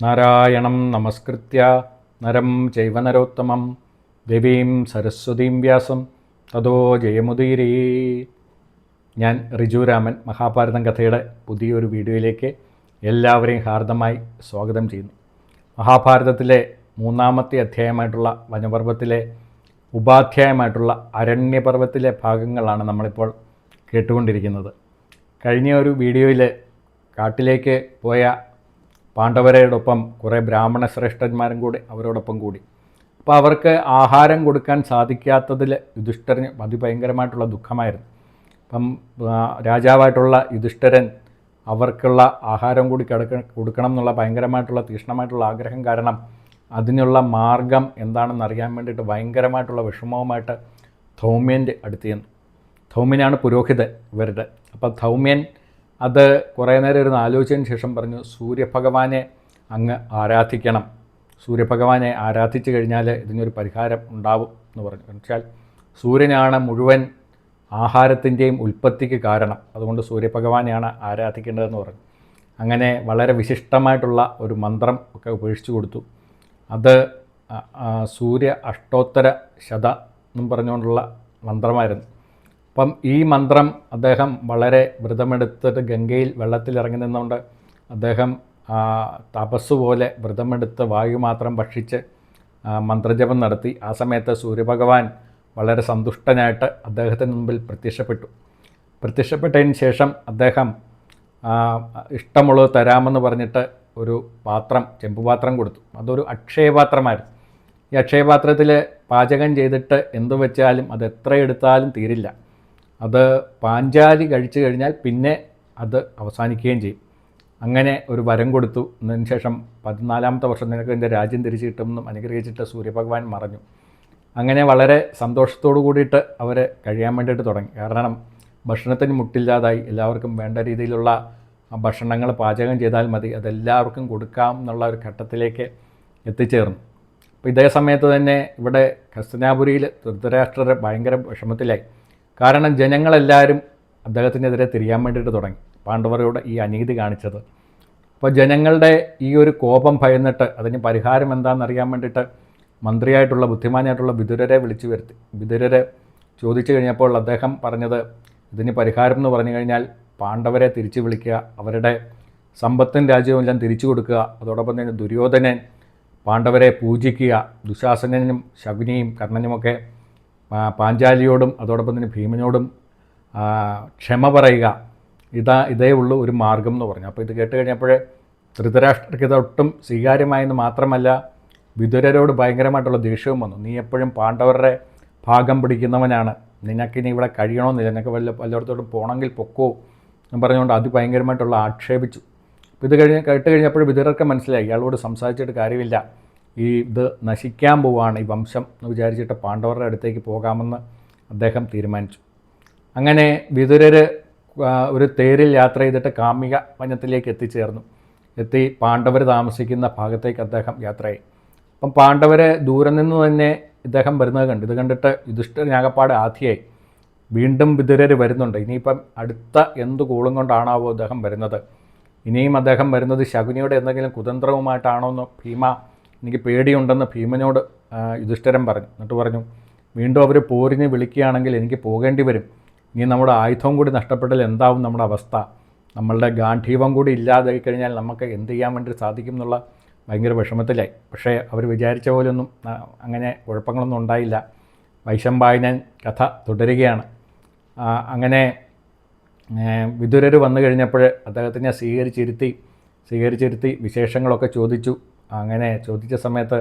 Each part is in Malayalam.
നാരായണം നമസ്കൃത്യ നരം ചൈവ നരോത്തമം ദേവീം സരസ്വതീം വ്യാസം തതോ ജയമുദീരേ. ഞാൻ റിജുരാമൻ മഹാഭാരതം കഥയുടെ പുതിയൊരു വീഡിയോയിലേക്ക് എല്ലാവരെയും ഹാർദമായി സ്വാഗതം ചെയ്യുന്നു. മഹാഭാരതത്തിലെ മൂന്നാമത്തെ അധ്യായമായിട്ടുള്ള വനപർവ്വത്തിലെ ഉപാധ്യായമായിട്ടുള്ള അരണ്യപർവ്വത്തിലെ ഭാഗങ്ങളാണ് നമ്മളിപ്പോൾ കേട്ടുകൊണ്ടിരിക്കുന്നത്. കഴിഞ്ഞ ഒരു വീഡിയോയിൽ കാട്ടിലേക്ക് പോയ പാണ്ഡവരോടൊപ്പം കുറേ ബ്രാഹ്മണ ശ്രേഷ്ഠന്മാരും കൂടി അവരോടൊപ്പം കൂടി. അപ്പോൾ അവർക്ക് ആഹാരം കൊടുക്കാൻ സാധിക്കാത്തതിൽ യുധിഷ്ഠിരന് അതിഭയങ്കരമായിട്ടുള്ള ദുഃഖമായിരുന്നു. അപ്പം രാജാവായിട്ടുള്ള യുധിഷ്ഠിരൻ അവർക്കുള്ള ആഹാരം കൂടി കൊടുക്കണം എന്നുള്ള ഭയങ്കരമായിട്ടുള്ള തീക്ഷ്ണമായിട്ടുള്ള ആഗ്രഹം കാരണം അതിനുള്ള മാർഗം എന്താണെന്ന് അറിയാൻ വേണ്ടിയിട്ട് ഭയങ്കരമായിട്ടുള്ള വിഷമവുമായിട്ട് ധൗമ്യൻ്റെ അടുത്ത് ചെന്നു. ധൗമ്യനാണ് പുരോഹിതൻ ഇവരുടെ. അപ്പോൾ ധൗമ്യൻ അത് കുറേ നേരം ഇരുന്ന് ആലോചിച്ചതിന് ശേഷം പറഞ്ഞു, സൂര്യഭഗവാനെ അങ്ങ് ആരാധിക്കണം. സൂര്യഭഗവാനെ ആരാധിച്ചു കഴിഞ്ഞാൽ ഇതിനൊരു പരിഹാരം ഉണ്ടാവും എന്ന് പറഞ്ഞു. എന്ന് വെച്ചാൽ സൂര്യനാണ് മുഴുവൻ ആഹാരത്തിൻ്റെയും ഉൽപ്പത്തിക്ക് കാരണം, അതുകൊണ്ട് സൂര്യഭഗവാനെയാണ് ആരാധിക്കേണ്ടതെന്ന് പറഞ്ഞു. അങ്ങനെ വളരെ വിശിഷ്ടമായിട്ടുള്ള ഒരു മന്ത്രം ഒക്കെ ഉപേക്ഷിച്ചു കൊടുത്തു. അത് സൂര്യ അഷ്ടോത്തര ശത എന്നും പറഞ്ഞുകൊണ്ടുള്ള മന്ത്രമായിരുന്നു. അപ്പം ഈ മന്ത്രം അദ്ദേഹം വളരെ വ്രതമെടുത്തിട്ട് ഗംഗയിൽ വെള്ളത്തിലിറങ്ങി നിന്നുകൊണ്ട് അദ്ദേഹം തപസ് പോലെ വ്രതമെടുത്ത് വായു മാത്രം ഭക്ഷിച്ച് മന്ത്രജപം നടത്തി. ആ സമയത്ത് സൂര്യഭഗവാൻ വളരെ സന്തുഷ്ടനായിട്ട് അദ്ദേഹത്തിന് മുമ്പിൽ പ്രത്യക്ഷപ്പെട്ടതിന് ശേഷം അദ്ദേഹം ഇഷ്ടമുള്ളത് തരാമെന്ന് പറഞ്ഞിട്ട് ഒരു പാത്രം, ചെമ്പുപാത്രം കൊടുത്തു. അതൊരു അക്ഷയപാത്രമായിരുന്നു. ഈ അക്ഷയപാത്രത്തിൽ പാചകം ചെയ്തിട്ട് എന്തു വെച്ചാലും അത് എത്ര എടുത്താലും തീരില്ല. അത് പാഞ്ചാലി കഴിച്ചു കഴിഞ്ഞാൽ പിന്നെ അത് അവസാനിക്കുകയും ചെയ്യും. അങ്ങനെ ഒരു വരം കൊടുത്തു. അതിന് ശേഷം 14ാമത്തെ വർഷം നിനക്ക് എൻ്റെ രാജ്യം തിരിച്ചു കിട്ടുമെന്നും അനുഗ്രഹിച്ചിട്ട് സൂര്യഭഗവാൻ മറഞ്ഞു. അങ്ങനെ വളരെ സന്തോഷത്തോടു കൂടിയിട്ട് അവർ കഴിയാൻ വേണ്ടിയിട്ട് തുടങ്ങി. കാരണം ഭക്ഷണത്തിന് മുട്ടില്ലാതായി. എല്ലാവർക്കും വേണ്ട രീതിയിലുള്ള ഭക്ഷണങ്ങൾ പാചകം ചെയ്താൽ മതി, അതെല്ലാവർക്കും കൊടുക്കാം എന്നുള്ള ഒരു ഘട്ടത്തിലേക്ക് എത്തിച്ചേർന്നു. അപ്പോൾ ഇതേ സമയത്ത് തന്നെ ഇവിടെ ഹസ്തിനാപുരിയിൽ ധൃതരാഷ്ട്രർ ഭയങ്കര വിഷമത്തിലായി. കാരണം ജനങ്ങളെല്ലാവരും അദ്ദേഹത്തിനെതിരെ തിരിയാൻ വേണ്ടിയിട്ട് തുടങ്ങി, പാണ്ഡവരോട് ഈ അനീതി കാണിച്ചത്. അപ്പോൾ ജനങ്ങളുടെ ഈ ഒരു കോപം ഭയന്നിട്ട് അതിന് പരിഹാരം എന്താണെന്നറിയാൻ വേണ്ടിയിട്ട് മന്ത്രിയായിട്ടുള്ള ബുദ്ധിമാനായിട്ടുള്ള വിതുരരെ വിളിച്ചു വരുത്തി. വിതുരരെ ചോദിച്ചു കഴിഞ്ഞപ്പോൾ അദ്ദേഹം പറഞ്ഞത്, ഇതിന് പരിഹാരം എന്ന് പറഞ്ഞു കഴിഞ്ഞാൽ പാണ്ഡവരെ തിരിച്ചു വിളിക്കുക, അവരുടെ സമ്പത്തും രാജ്യവും എല്ലാം തിരിച്ചു കൊടുക്കുക, അതോടൊപ്പം തന്നെ ദുര്യോധനൻ പാണ്ഡവരെ പൂജിക്കുക, ദുശാസനനും ശകുനിയും കർണനുമൊക്കെ പാഞ്ചാലിയോടും അതോടൊപ്പം തന്നെ ഭീമനോടും ക്ഷമ പറയുക, ഇതേ ഉള്ളൂ ഒരു മാർഗം എന്ന് പറഞ്ഞു. അപ്പോൾ ഇത് കേട്ട് കഴിഞ്ഞപ്പോൾ ധൃതരാഷ്ട്രർക്ക് ഇതൊട്ടും സ്വീകാര്യമായെന്ന് മാത്രമല്ല, വിതുരരോട് ഭയങ്കരമായിട്ടുള്ള ദേഷ്യവും വന്നു. നീ എപ്പോഴും പാണ്ഡവരുടെ ഭാഗം പിടിക്കുന്നവനാണ്, നിനക്കിനി ഇവിടെ കഴിയണമെന്നില്ല, നിനക്ക് വല്ലയിടത്തോടും പോകണമെങ്കിൽ പൊക്കോ എന്ന് പറഞ്ഞുകൊണ്ട് അത് ഭയങ്കരമായിട്ടുള്ള ആക്ഷേപിച്ചു. അപ്പോൾ ഇത് കേട്ട് കഴിഞ്ഞപ്പോൾ വിതുരർക്ക് മനസ്സിലായി ഇയാളോട് സംസാരിച്ചിട്ട് കാര്യമില്ല, ഇത് നശിക്കാൻ പോവുകയാണ് ഈ വംശം എന്ന് വിചാരിച്ചിട്ട് പാണ്ഡവരുടെ അടുത്തേക്ക് പോകാമെന്ന് അദ്ദേഹം തീരുമാനിച്ചു. അങ്ങനെ വിതുരർ ഒരു തേരിൽ യാത്ര ചെയ്തിട്ട് കാമിക വനത്തിലേക്ക് എത്തിച്ചേർന്നു. പാണ്ഡവർ താമസിക്കുന്ന ഭാഗത്തേക്ക് അദ്ദേഹം യാത്രയായി. അപ്പം പാണ്ഡവരെ ദൂരെ നിന്ന് തന്നെ ഇദ്ദേഹം വരുന്നത് കണ്ടു. ഇത് കണ്ടിട്ട് യുധിഷ്ഠിരനാകപ്പാട് ആധിയായി. വീണ്ടും വിതുരർ വരുന്നുണ്ട്. ഇനിയിപ്പം അടുത്ത എന്ത് കൂളും കൊണ്ടാണാവോ അദ്ദേഹം വരുന്നത്? ഇനിയും അദ്ദേഹം വരുന്നത് ശകുനിയുടെ എന്തെങ്കിലും കുതന്ത്രവുമായിട്ടാണോ എന്ന് എനിക്ക് പേടിയുണ്ടെന്ന് ഭീമനോട് യുധിഷ്ഠിരൻ പറഞ്ഞു. എന്നിട്ട് പറഞ്ഞു, വീണ്ടും അവർ പോരിന് വിളിക്കുകയാണെങ്കിൽ എനിക്ക് പോകേണ്ടി വരും. ഇനി നമ്മുടെ ആയുധവും കൂടി നഷ്ടപ്പെട്ടാൽ എന്താവും നമ്മുടെ അവസ്ഥ? നമ്മളുടെ ഗാന്ധീവം കൂടി ഇല്ലാതായി കഴിഞ്ഞാൽ നമുക്ക് എന്ത് ചെയ്യാൻ വേണ്ടി സാധിക്കും എന്നുള്ള ഭയങ്കര വിഷമത്തിലായി. പക്ഷേ അവർ വിചാരിച്ച പോലെയൊന്നും അങ്ങനെ കുഴപ്പങ്ങളൊന്നും ഉണ്ടായില്ല. വൈശമ്പായനൻ കഥ തുടരുകയാണ്. അങ്ങനെ വിതുരർ വന്നു കഴിഞ്ഞപ്പോൾ അദ്ദേഹത്തിനെ സ്വീകരിച്ചിരുത്തി വിശേഷങ്ങളൊക്കെ ചോദിച്ചു. അങ്ങനെ ചോദിച്ച സമയത്ത്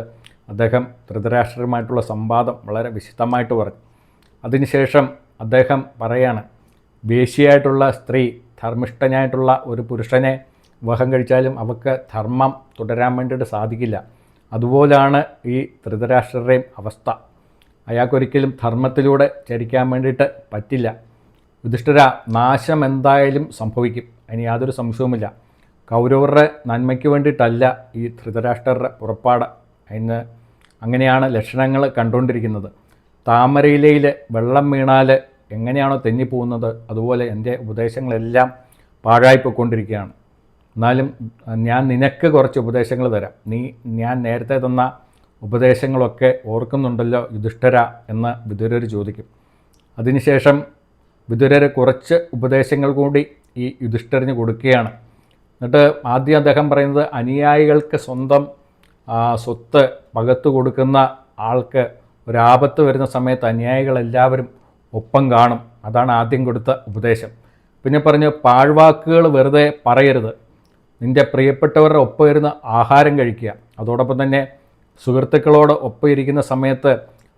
അദ്ദേഹം ധൃതരാഷ്ട്രരുമായിട്ടുള്ള സംവാദം വളരെ വിശദമായിട്ട് പറഞ്ഞു. അതിനുശേഷം അദ്ദേഹം പറയാണ്, വേശ്യയായിട്ടുള്ള സ്ത്രീ ധർമ്മിഷ്ഠനായിട്ടുള്ള ഒരു പുരുഷനെ വിവാഹം കഴിച്ചാലും അവർക്ക് ധർമ്മം തുടരാൻ വേണ്ടിയിട്ട് സാധിക്കില്ല. അതുപോലാണ് ഈ ധൃതരാഷ്ട്രരുടെയും അവസ്ഥ. അയാൾക്കൊരിക്കലും ധർമ്മത്തിലൂടെ ചരിക്കാൻ വേണ്ടിയിട്ട് പറ്റില്ല. യുധിഷ്ഠിര, നാശം എന്തായാലും സംഭവിക്കും, അതിന് യാതൊരു സംശയവുമില്ല. കൗരവരുടെ നന്മയ്ക്ക് വേണ്ടിയിട്ടല്ല ഈ ധൃതരാഷ്ട്രരുടെ പുറപ്പാട്. അങ്ങനെയാണ് ലക്ഷണങ്ങൾ കണ്ടുകൊണ്ടിരിക്കുന്നത്. താമരയിലയിൽ വെള്ളം വീണാൽ എങ്ങനെയാണോ തെന്നിപ്പോകുന്നത്, അതുപോലെ എൻ്റെ ഉപദേശങ്ങളെല്ലാം പാഴായിപ്പോയിക്കൊണ്ടിരിക്കുകയാണ്. എന്നാലും ഞാൻ നിനക്ക് കുറച്ച് ഉപദേശങ്ങൾ തരാം. ഞാൻ നേരത്തെ തന്ന ഉപദേശങ്ങളൊക്കെ ഓർക്കുന്നുണ്ടല്ലോ യുധിഷ്ഠിര എന്ന് വിദുരർ ചോദിക്കും. അതിനുശേഷം വിദുരർ കുറച്ച് ഉപദേശങ്ങൾ കൂടി ഈ യുധിഷ്ഠിരന് കൊടുക്കുകയാണ്. എന്നിട്ട് ആദ്യം അദ്ദേഹം പറയുന്നത്, അനുയായികൾക്ക് സ്വന്തം സ്വത്ത് പകർത്തു കൊടുക്കുന്ന ആൾക്ക് ഒരാപത്ത് വരുന്ന സമയത്ത് അനുയായികളെല്ലാവരും ഒപ്പം കാണും. അതാണ് ആദ്യം കൊടുത്ത ഉപദേശം. പിന്നെ പറഞ്ഞു, പാഴ്വാക്കുകൾ വെറുതെ പറയരുത്. നിൻ്റെ പ്രിയപ്പെട്ടവരുടെ ഒപ്പം ഇരുന്ന് ആഹാരം കഴിക്കുക. അതോടൊപ്പം തന്നെ സുഹൃത്തുക്കളോട് ഒപ്പം ഇരിക്കുന്ന സമയത്ത്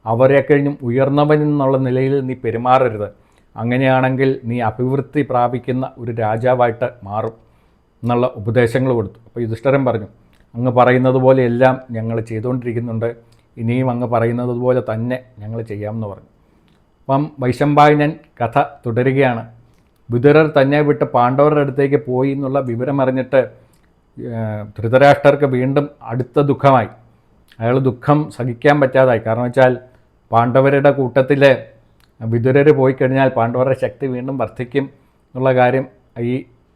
അവരെ കഴിഞ്ഞും ഉയർന്നവൻ എന്നുള്ള നിലയിൽ നീ പെരുമാറരുത്. അങ്ങനെയാണെങ്കിൽ നീ അഭിവൃദ്ധി പ്രാപിക്കുന്ന ഒരു രാജാവായിട്ട് മാറും എന്നുള്ള ഉപദേശങ്ങൾ കൊടുത്തു. അപ്പോൾ യുധിഷ്ഠിരൻ പറഞ്ഞു, അങ്ങ് പറയുന്നത് പോലെ എല്ലാം ഞങ്ങൾ ചെയ്തുകൊണ്ടിരിക്കുന്നുണ്ട്. ഇനിയും അങ്ങ് പറയുന്നത് പോലെ തന്നെ ഞങ്ങൾ ചെയ്യാമെന്ന് പറഞ്ഞു. അപ്പം വൈശമ്പായനൻ കഥ തുടരുകയാണ്. വിദുരർ തന്നെ വിട്ട് പാണ്ഡവരുടെ അടുത്തേക്ക് പോയി എന്നുള്ള വിവരമറിഞ്ഞിട്ട് ധൃതരാഷ്ട്രർക്ക് വീണ്ടും അടുത്ത ദുഃഖമായി. അയാൾ ദുഃഖം സഹിക്കാൻ പറ്റാതായി. കാരണം വെച്ചാൽ പാണ്ഡവരുടെ കൂട്ടത്തിൽ വിദുരർ പോയി കഴിഞ്ഞാൽ പാണ്ഡവരുടെ ശക്തി വീണ്ടും വർദ്ധിക്കും എന്നുള്ള കാര്യം ഈ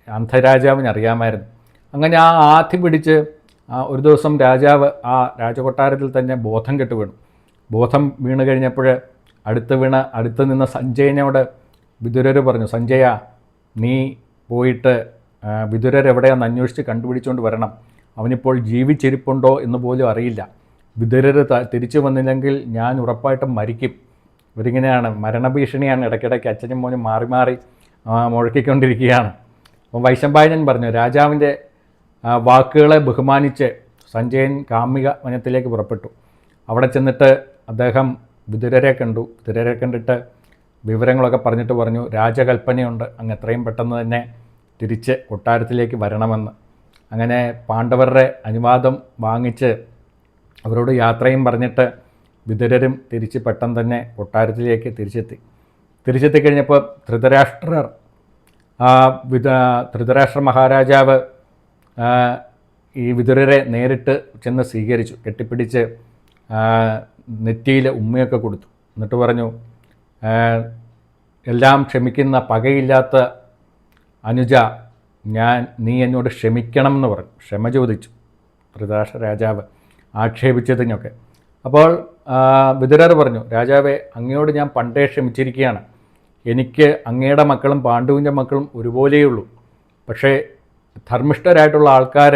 അന്ധരാജാവിന് അറിയാമായിരുന്നു. അങ്ങനെ ആ ആധി പിടിച്ച് ഒരു ദിവസം രാജാവ് ആ രാജകൊട്ടാരത്തിൽ തന്നെ ബോധം കെട്ട് വീണു. ബോധം വീണ് കഴിഞ്ഞപ്പോൾ അടുത്ത് നിന്ന സഞ്ജയനോട് വിദുരർ പറഞ്ഞു, സഞ്ജയ, നീ പോയിട്ട് വിദുരർ എവിടെയാണെന്ന് അന്വേഷിച്ച് കണ്ടുപിടിച്ചുകൊണ്ട് വരണം. അവനിപ്പോൾ ജീവിച്ചിരിപ്പുണ്ടോ എന്ന് പോലും അറിയില്ല. വിദുരർ തിരിച്ചു വന്നില്ലെങ്കിൽ ഞാൻ ഉറപ്പായിട്ടും മരിക്കും. ഇവരിങ്ങനെയാണ്, മരണഭീഷണിയാണ് ഇടയ്ക്കിടയ്ക്ക് അച്ഛനും മോനും മാറി മാറി മുഴക്കിക്കൊണ്ടിരിക്കുകയാണ്. അപ്പോൾ വൈശമ്പായനൻ പറഞ്ഞു, രാജാവിൻ്റെ വാക്കുകളെ ബഹുമാനിച്ച് സഞ്ജയൻ കാമിക വനത്തിലേക്ക് പുറപ്പെട്ടു. അവിടെ ചെന്നിട്ട് അദ്ദേഹം വിദുരരെ കണ്ടു. വിദുരരെ കണ്ടിട്ട് വിവരങ്ങളൊക്കെ പറഞ്ഞിട്ട് പറഞ്ഞു, രാജകൽപ്പനയുണ്ട്, അങ്ങ് എത്രയും പെട്ടെന്ന് തന്നെ തിരിച്ച് കൊട്ടാരത്തിലേക്ക് വരണമെന്ന്. അങ്ങനെ പാണ്ഡവരുടെ അനുവാദം വാങ്ങിച്ച് അവരോട് യാത്രയും പറഞ്ഞിട്ട് വിദുരരും തിരിച്ച് പെട്ടെന്ന് തന്നെ കൊട്ടാരത്തിലേക്ക് തിരിച്ചെത്തി കഴിഞ്ഞപ്പോൾ ധൃതരാഷ്ട്ര മഹാരാജാവ് ഈ വിദുരരെ നേരിട്ട് ചെന്ന് സ്വീകരിച്ചു. കെട്ടിപ്പിടിച്ച് നെറ്റിയിൽ ഉമ്മയൊക്കെ കൊടുത്തു. എന്നിട്ട് പറഞ്ഞു, എല്ലാം ക്ഷമിക്കുന്ന പകയില്ലാത്ത അനുജ, നീ എന്നോട് ക്ഷമിക്കണം എന്ന് പറഞ്ഞു. ക്ഷമ ചോദിച്ചു ധൃതരാഷ്ട്ര രാജാവ് ആക്ഷേപിച്ചതിനൊക്കെ. അപ്പോൾ വിദുരർ പറഞ്ഞു, രാജാവേ, അങ്ങയോട് ഞാൻ പണ്ടേ ക്ഷമിച്ചിരിക്കുകയാണ്. എനിക്ക് അങ്ങയുടെ മക്കളും പാണ്ഡുവിൻ്റെ മക്കളും ഒരുപോലെയുള്ളൂ. പക്ഷേ ധർമ്മിഷ്ഠരായിട്ടുള്ള ആൾക്കാർ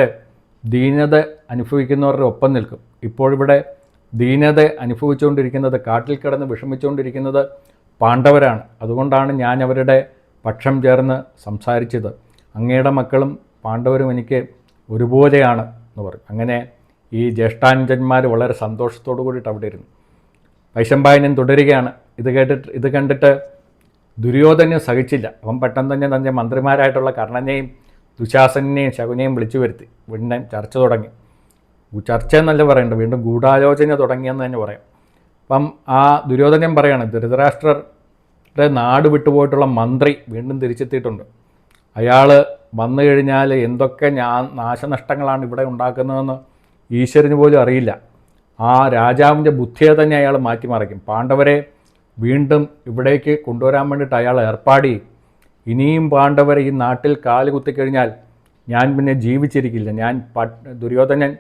ദീനത അനുഭവിക്കുന്നവരുടെ ഒപ്പം നിൽക്കും. ഇപ്പോഴിവിടെ ദീനത അനുഭവിച്ചുകൊണ്ടിരിക്കുന്നത്, കാട്ടിൽ കിടന്ന് വിഷമിച്ചുകൊണ്ടിരിക്കുന്നത് പാണ്ഡവരാണ്. അതുകൊണ്ടാണ് ഞാൻ അവരുടെ പക്ഷം ചേർന്ന് സംസാരിച്ചത്. അങ്ങയുടെ മക്കളും പാണ്ഡവരും എനിക്ക് ഒരുപോലെയാണ് എന്ന് പറയും. അങ്ങനെ ഈ ജ്യേഷ്ഠാനുജന്മാർ വളരെ സന്തോഷത്തോടു കൂടിയിട്ട് അവിടെ ഇരുന്നു. വൈശമ്പായനൻ തുടരുകയാണ്. ഇത് കണ്ടിട്ട് ദുര്യോധനന് സഹിച്ചില്ല. അവൻ പെട്ടെന്ന് തന്നെ തൻ്റെ മന്ത്രിമാരായിട്ടുള്ള കർണനെയും ദുശാസനെയും ശകുനെയും വിളിച്ചു വരുത്തി. വീണ്ടും ചർച്ച തുടങ്ങി. ചർച്ച എന്നല്ല പറയേണ്ടത്, വീണ്ടും ഗൂഢാലോചന തുടങ്ങിയെന്ന് തന്നെ പറയാം. അപ്പം ആ ദുര്യോധനൻ പറയാണ്, ധൃതരാഷ്ട്രരുടെ നാട് വിട്ടുപോയിട്ടുള്ള മന്ത്രി വീണ്ടും തിരിച്ചെത്തിയിട്ടുണ്ട്. അയാൾ വന്നു കഴിഞ്ഞാൽ എന്തൊക്കെ നാശനഷ്ടങ്ങളാണ് ഇവിടെ ഉണ്ടാക്കുന്നതെന്ന് ഈശ്വരന് പോലും അറിയില്ല. ആ രാജാവിൻ്റെ ബുദ്ധിയെ തന്നെ അയാൾ മാറ്റിമറിക്കും. പാണ്ഡവരെ വീണ്ടും ഇവിടേക്ക് കൊണ്ടുവരാൻ വേണ്ടിയിട്ട് അയാൾ ഏർപ്പാട് ചെയ്യും. ഇനിയും പാണ്ഡവരെ ഈ നാട്ടിൽ കാല് കുത്തിക്കഴിഞ്ഞാൽ ഞാൻ പിന്നെ ജീവിച്ചിരിക്കില്ല. ദുര്യോധനൻ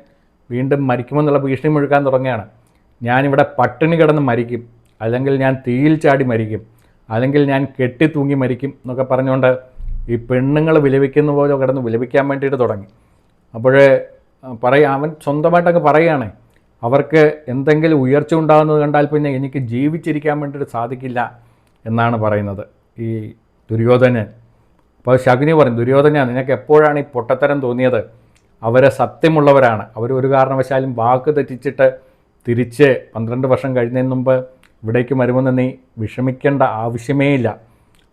വീണ്ടും മരിക്കുമെന്നുള്ള ഭീഷണി മുഴുക്കാൻ തുടങ്ങുകയാണ്. ഞാനിവിടെ പട്ടിണി കിടന്ന് മരിക്കും, അല്ലെങ്കിൽ ഞാൻ തീയിൽ ചാടി മരിക്കും, അല്ലെങ്കിൽ ഞാൻ കെട്ടി തൂങ്ങി മരിക്കും എന്നൊക്കെ പറഞ്ഞുകൊണ്ട് ഈ പെണ്ണുങ്ങൾ വിലപിക്കുന്ന പോലെ കിടന്ന് വിലപിക്കാൻ വേണ്ടിയിട്ട് തുടങ്ങി. അപ്പോഴേ അവൻ സ്വന്തമായിട്ടങ്ങ് പറയുകയാണ്, അവർക്ക് എന്തെങ്കിലും ഉയർച്ച ഉണ്ടാകുന്നത് കണ്ടാൽ പിന്നെ എനിക്ക് ജീവിച്ചിരിക്കാൻ വേണ്ടിയിട്ട് സാധിക്കില്ല എന്നാണ് പറയുന്നത് ഈ ദുര്യോധനൻ. അപ്പോൾ ശകുനി പറഞ്ഞു, ദുര്യോധന, നിനക്ക് എപ്പോഴാണ് ഈ പൊട്ടത്തരം തോന്നിയത്? അവരെ സത്യമുള്ളവരാണ്. അവർ ഒരു കാരണവശാലും വാക്ക് തെറ്റിച്ചിട്ട് തിരിച്ച് 12 വർഷം കഴിഞ്ഞതിന് മുമ്പ് ഇവിടേക്ക് വരുമെന്ന് നീ വിഷമിക്കേണ്ട ആവശ്യമേ ഇല്ല.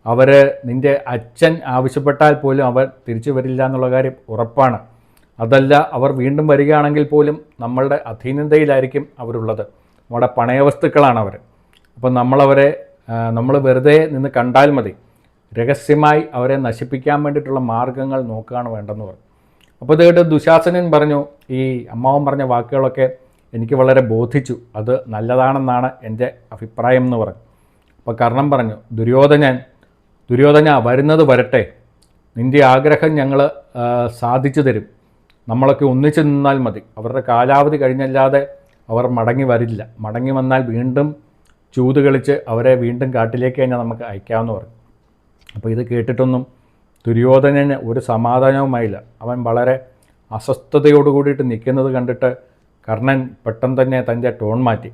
അവർ നിൻ്റെ അച്ഛൻ ആവശ്യപ്പെട്ടാൽ പോലും അവർ തിരിച്ചു വരില്ല എന്നുള്ള കാര്യം ഉറപ്പാണ്. അതല്ല, അവർ വീണ്ടും വരികയാണെങ്കിൽ പോലും നമ്മളുടെ അധീനതയിലായിരിക്കും അവരുള്ളത്. നമ്മുടെ പണയവസ്തുക്കളാണ് അവർ. അപ്പം നമ്മൾ വെറുതെ നിന്ന് കണ്ടാൽ മതി. രഹസ്യമായി അവരെ നശിപ്പിക്കാൻ വേണ്ടിയിട്ടുള്ള മാർഗ്ഗങ്ങൾ നോക്കുകയാണ് വേണ്ടെന്ന് പറഞ്ഞു. അപ്പോൾ ഇതേട്ട് ദുശാസനൻ പറഞ്ഞു, ഈ അമ്മാവൻ പറഞ്ഞ വാക്കുകളൊക്കെ എനിക്ക് വളരെ ബോധിച്ചു, അത് നല്ലതാണെന്നാണ് എൻ്റെ അഭിപ്രായം എന്ന് പറഞ്ഞു. അപ്പോൾ കർണൻ പറഞ്ഞു, ദുര്യോധന വരുന്നത് വരട്ടെ, നിൻ്റെ ആഗ്രഹം ഞങ്ങൾ സാധിച്ചു തരും, നമ്മളൊക്കെ ഒന്നിച്ചു നിന്നാൽ മതി. അവരുടെ കാലാവധി കഴിഞ്ഞല്ലാതെ അവർ മടങ്ങി വരില്ല. മടങ്ങി വന്നാൽ വീണ്ടും ചൂത് കളിച്ച് അവരെ വീണ്ടും കാട്ടിലേക്ക് തന്നെ നമുക്ക് അയക്കാമെന്ന് പറഞ്ഞു. അപ്പോൾ ഇത് കേട്ടിട്ടൊന്നും ദുര്യോധനന് ഒരു സമാധാനവുമായില്ല. അവൻ വളരെ അസ്വസ്ഥതയോട് കൂടിയിട്ട് നിൽക്കുന്നത് കണ്ടിട്ട് കർണൻ പെട്ടെന്ന് തന്നെ തൻ്റെ ടോൺ മാറ്റി.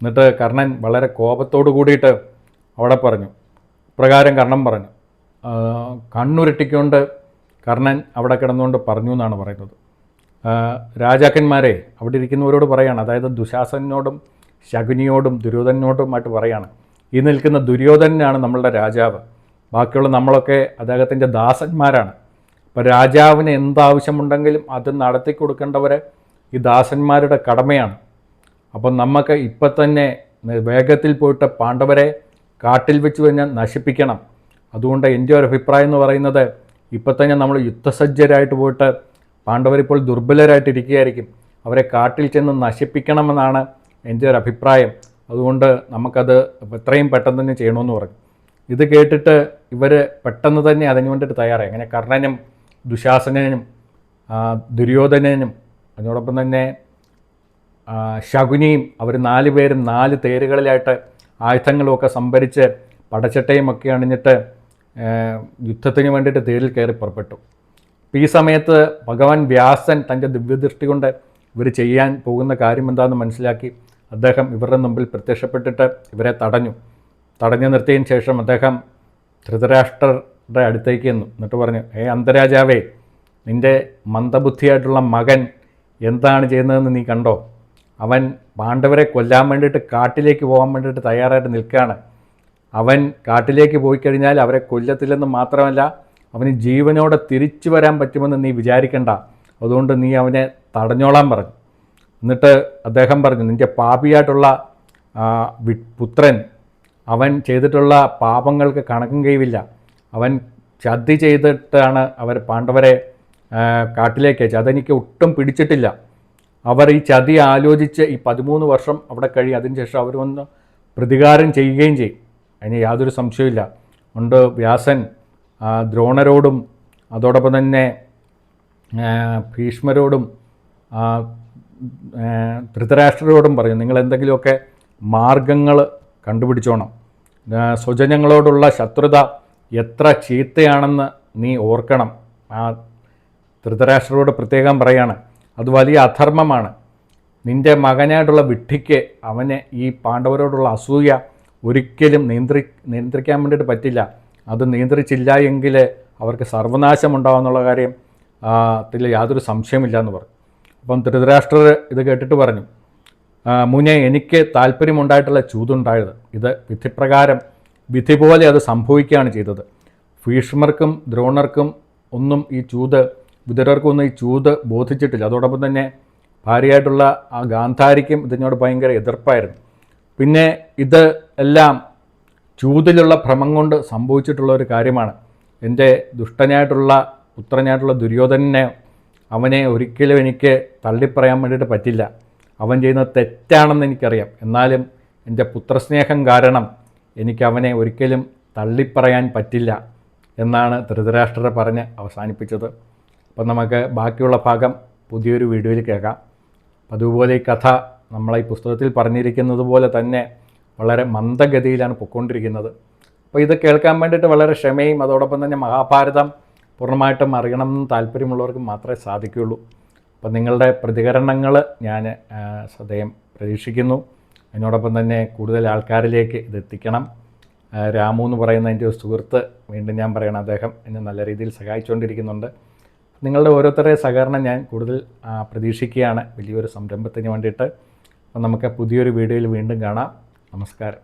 എന്നിട്ട് കർണൻ വളരെ കോപത്തോട് കൂടിയിട്ട് അവിടെ പറഞ്ഞു, പ്രകാരം കർണൻ പറഞ്ഞു. കണ്ണുരുട്ടിക്കൊണ്ട് കർണൻ അവിടെ കിടന്നുകൊണ്ട് പറഞ്ഞു എന്നാണ് പറയുന്നത്. രാജാക്കന്മാരെ അവിടെ ഇരിക്കുന്നവരോട് പറയാണ്, അതായത് ദുശാസനോടും ശകുനിയോടും ദുര്യോധനോടുമായിട്ട് പറയാണ്, ഈ നിൽക്കുന്ന ദുര്യോധനനാണ് നമ്മളുടെ രാജാവ്, ബാക്കിയുള്ള നമ്മളൊക്കെ അദ്ദേഹത്തിൻ്റെ ദാസന്മാരാണ്. അപ്പോൾ രാജാവിന് എന്താവശ്യമുണ്ടെങ്കിലും അത് നടത്തി കൊടുക്കേണ്ടവരെ ഈ ദാസന്മാരുടെ കടമയാണ്. അപ്പം നമുക്ക് ഇപ്പം തന്നെ വേഗത്തിൽ പോയിട്ട് പാണ്ഡവരെ കാട്ടിൽ വെച്ച് തന്നെ നശിപ്പിക്കണം. അതുകൊണ്ട് എൻ്റെ ഒരു അഭിപ്രായം എന്ന് പറയുന്നത്, ഇപ്പം തന്നെ നമ്മൾ യുദ്ധസജ്ജരായിട്ട് പോയിട്ട്, പാണ്ഡവരിപ്പോൾ ദുർബലരായിട്ടിരിക്കുകയായിരിക്കും, അവരെ കാട്ടിൽ ചെന്ന് നശിപ്പിക്കണമെന്നാണ് എൻ്റെ ഒരു അഭിപ്രായം. അതുകൊണ്ട് നമുക്കത് എത്രയും പെട്ടെന്ന് തന്നെ ചെയ്യണമെന്ന് പറഞ്ഞു. ഇത് കേട്ടിട്ട് ഇവർ പെട്ടെന്ന് തന്നെ അതിനു വേണ്ടിയിട്ട് തയ്യാറായി. അങ്ങനെ കർണനും ദുശാസനനും ദുര്യോധനനും അതിനോടൊപ്പം തന്നെ ശകുനിയും അവർ 4 പേരും 4 തേരുകളിലായിട്ട് ആയുധങ്ങളുമൊക്കെ സംഭരിച്ച് പടച്ചട്ടയും ഒക്കെ അണിഞ്ഞിട്ട് യുദ്ധത്തിന് വേണ്ടിയിട്ട് തേരിൽ കയറി പുറപ്പെട്ടു. ഈ സമയത്ത് ഭഗവാൻ വ്യാസൻ തൻ്റെ ദിവ്യദൃഷ്ടി കൊണ്ട് ഇവർ ചെയ്യാൻ പോകുന്ന കാര്യം എന്താണെന്ന് മനസ്സിലാക്കി അദ്ദേഹം ഇവരുടെ മുമ്പിൽ പ്രത്യക്ഷപ്പെട്ടിട്ട് ഇവരെ തടഞ്ഞു നിർത്തിയതിന് ശേഷം അദ്ദേഹം ധൃതരാഷ്ട്രരുടെ അടുത്തേക്ക് ചെന്നു. എന്നിട്ട് പറഞ്ഞു, അന്തരാജാവേ, നിൻ്റെ മന്ദബുദ്ധിയായിട്ടുള്ള മകൻ എന്താണ് ചെയ്യുന്നതെന്ന് നീ കണ്ടോ? അവൻ പാണ്ഡവരെ കൊല്ലാൻ വേണ്ടിയിട്ട് കാട്ടിലേക്ക് പോകാൻ വേണ്ടിയിട്ട് തയ്യാറായിട്ട് നിൽക്കുകയാണ്. അവൻ കാട്ടിലേക്ക് പോയി കഴിഞ്ഞാൽ അവരെ കൊല്ലത്തില്ലെന്ന് മാത്രമല്ല, അവന് ജീവനോടെ തിരിച്ചു വരാൻ പറ്റുമെന്ന് നീ വിചാരിക്കണ്ട. അതുകൊണ്ട് നീ അവനെ തടഞ്ഞോളാൻ പറഞ്ഞു. എന്നിട്ട് അദ്ദേഹം പറഞ്ഞു, നിൻ്റെ പാപിയായിട്ടുള്ള പുത്രൻ അവൻ ചെയ്തിട്ടുള്ള പാപങ്ങൾക്ക് കണക്കും കഴിവില്ല. അവൻ ചതി ചെയ്തിട്ടാണ് അവർ പാണ്ഡവരെ കാട്ടിലേക്ക് അയച്ചത്. അതെനിക്ക് ഒട്ടും പിടിച്ചിട്ടില്ല. അവർ ഈ ചതി ആലോചിച്ച് ഈ 13 വർഷം അവിടെ കഴിയും. അതിനുശേഷം അവർ വന്ന് പ്രതികാരം ചെയ്യുകയും ചെയ്യും, അതിന് യാതൊരു സംശയമില്ല. അതുകൊണ്ട് വ്യാസൻ ദ്രോണരോടും അതോടൊപ്പം തന്നെ ഭീഷ്മരോടും ധൃതരാഷ്ട്രരോടും പറഞ്ഞു, നിങ്ങൾ എന്തെങ്കിലുമൊക്കെ മാർഗങ്ങൾ കണ്ടുപിടിച്ചോണം. സ്വജനങ്ങളോടുള്ള ശത്രുത എത്ര ചീത്തയാണെന്ന് നീ ഓർക്കണം. ധൃതരാഷ്ട്രരോട് പ്രത്യേകം പറയാണ്, അത് വലിയ അധർമ്മമാണ്. നിൻ്റെ മകനായിട്ടുള്ള വിഡ്ഢിക്ക് അവനെ ഈ പാണ്ഡവരോടുള്ള അസൂയ ഒരിക്കലും നിയന്ത്രിക്കാൻ വേണ്ടിയിട്ട് പറ്റില്ല. അത് നിയന്ത്രിച്ചില്ല എങ്കിൽ അവർക്ക് സർവനാശമുണ്ടാകുമെന്നുള്ള കാര്യം അതിൽ യാതൊരു സംശയമില്ല എന്ന് പറഞ്ഞു. അപ്പം ധൃതരാഷ്ട്രർ ഇത് കേട്ടിട്ട് പറഞ്ഞു, മുനെ, എനിക്ക് താല്പര്യമുണ്ടായിട്ടുള്ള ചൂതുണ്ടായത്. ഇത് വിധിപ്രകാരം വിധി പോലെ അത് സംഭവിക്കുകയാണ് ചെയ്തത്. ഭീഷ്മർക്കും ദ്രോണർക്കും ഒന്നും ഈ ചൂത്, വിതുരർക്കൊന്നും ഈ ചൂത് ബോധിച്ചിട്ടില്ല. അതോടൊപ്പം തന്നെ ഭാര്യയായിട്ടുള്ള ആ ഗാന്ധാരിക്കും ഇതിനോട് ഭയങ്കര എതിർപ്പായിരുന്നു. പിന്നെ ഇത് എല്ലാം ചൂതിലുള്ള ഭ്രമം കൊണ്ട് സംഭവിച്ചിട്ടുള്ള ഒരു കാര്യമാണ്. എൻ്റെ ദുഷ്ടനായിട്ടുള്ള പുത്രനായിട്ടുള്ള ദുര്യോധനനെ അവനെ ഒരിക്കലും എനിക്ക് തള്ളിപ്പറയാൻ വേണ്ടിയിട്ട് പറ്റില്ല. അവൻ ചെയ്യുന്നത് തെറ്റാണെന്ന് എനിക്കറിയാം. എന്നാലും എൻ്റെ പുത്രസ്നേഹം കാരണം എനിക്ക് അവനെ ഒരിക്കലും തള്ളിപ്പറയാൻ പറ്റില്ല എന്നാണ് ധൃതരാഷ്ട്രർ പറഞ്ഞ് അവസാനിപ്പിച്ചത്. അപ്പം നമുക്ക് ബാക്കിയുള്ള ഭാഗം പുതിയൊരു വീഡിയോയിൽ കേൾക്കാം. അതുപോലെ ഈ കഥ നമ്മളെ ഈ പുസ്തകത്തിൽ പറഞ്ഞിരിക്കുന്നത് പോലെ തന്നെ വളരെ മന്ദഗതിയിലാണ് പൊയ്ക്കൊണ്ടിരിക്കുന്നത്. അപ്പോൾ ഇത് കേൾക്കാൻ വേണ്ടിയിട്ട് വളരെ ക്ഷമയും അതോടൊപ്പം തന്നെ മഹാഭാരതം പൂർണ്ണമായിട്ടും അറിയണമെന്ന് താല്പര്യമുള്ളവർക്ക് മാത്രമേ സാധിക്കുകയുള്ളൂ. അപ്പം നിങ്ങളുടെ പ്രതികരണങ്ങൾ ഞാൻ സദയം പ്രതീക്ഷിക്കുന്നു. അതിനോടൊപ്പം തന്നെ കൂടുതൽ ആൾക്കാരിലേക്ക് ഇതെത്തിക്കണം. രാമു എന്ന് പറയുന്ന എൻ്റെ ഒരു സുഹൃത്ത്, വീണ്ടും ഞാൻ പറയണം, അദ്ദേഹം എന്നെ നല്ല രീതിയിൽ സഹായിച്ചുകൊണ്ടിരിക്കുന്നുണ്ട്. നിങ്ങളുടെ ഓരോരുത്തരുടെ സഹകരണം ഞാൻ കൂടുതൽ പ്രതീക്ഷിക്കുകയാണ് വലിയൊരു സംരംഭത്തിന് വേണ്ടിയിട്ട്. അപ്പം നമുക്ക് പുതിയൊരു വീഡിയോയിൽ വീണ്ടും കാണാം. നമസ്കാരം.